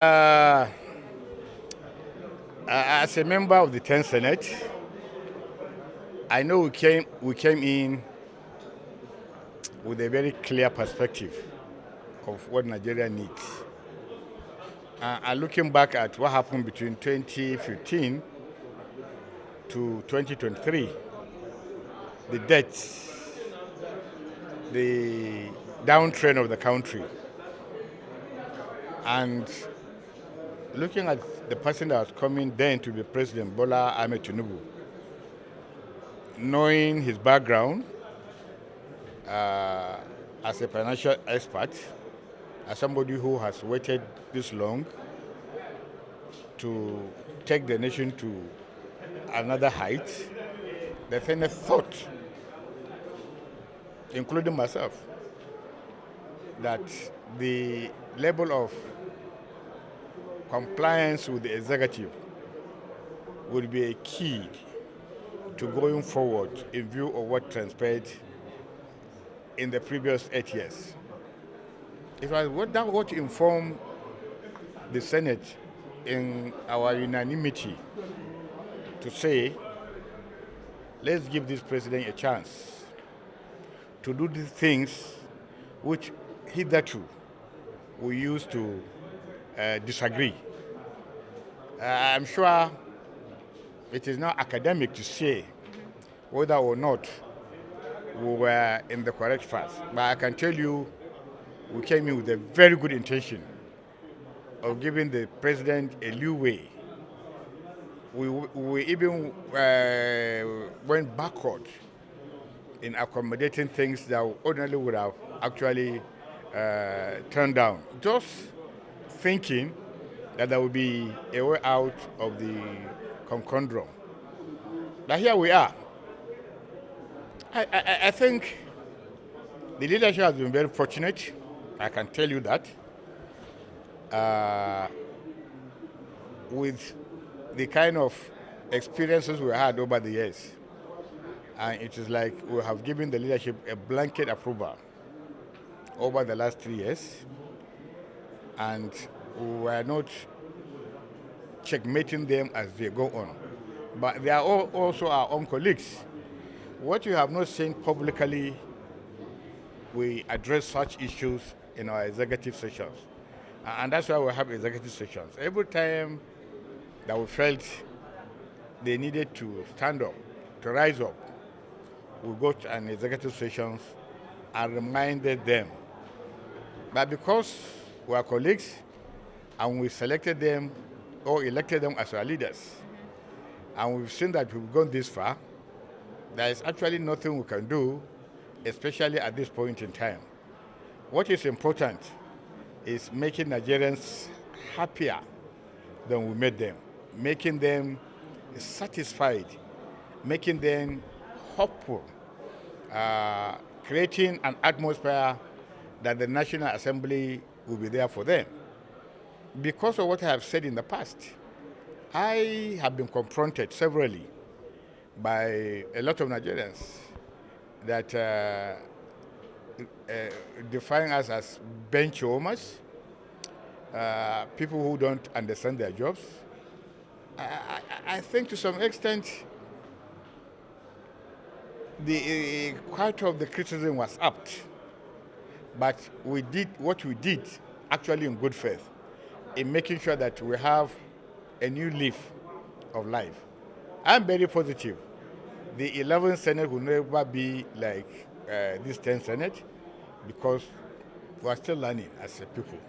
Uh, as a member of the 10th Senate, I know we came in with a very clear perspective of what Nigeria needs. And looking back at what happened between 2015 to 2023, the debts, the downtrend of the country, and looking at the person that was coming then to be President Bola Ahmed Tinubu, knowing his background as a financial expert, as somebody who has waited this long to take the nation to another height, the Senate thought, including myself, that the level of compliance with the executive would be a key to going forward in view of what transpired in the previous 8 years. It was what informed the Senate in our unanimity to say, let's give this president a chance to do the things which hitherto we used to disagree. I'm sure it is not academic to say whether or not we were in the correct path, but I can tell you we came in with a very good intention of giving the president a leeway. We even went backward in accommodating things that ordinarily would have actually turned down. Just thinking that there would be a way out of the conundrum. But here we are. I think the leadership has been very fortunate. I can tell you that. With the kind of experiences we had over the years. And it is like we have given the leadership a blanket approval over the last 3 years. And we are not checkmating them as they go on. But they are also our own colleagues. What you have not seen publicly, we address such issues in our executive sessions. And that's why we have executive sessions. Every time that we felt they needed to stand up, to rise up, we go to an executive sessions and reminded them. But because we are colleagues and we selected them or elected them as our leaders, and we've seen that we've gone this far, there is actually nothing we can do, especially at this point in time. What is important is making Nigerians happier than we made them, making them satisfied, making them hopeful, creating an atmosphere that the National Assembly will be there for them. Because of what I have said in the past, I have been confronted severally by a lot of Nigerians that define us as bench warmers, people who don't understand their jobs. I think to some extent, the quite of the criticism was apt, but we did what we did actually in good faith, in making sure that we have a new leaf of life. I'm very positive. The 11th Senate will never be like this 10th Senate because we are still learning as a people.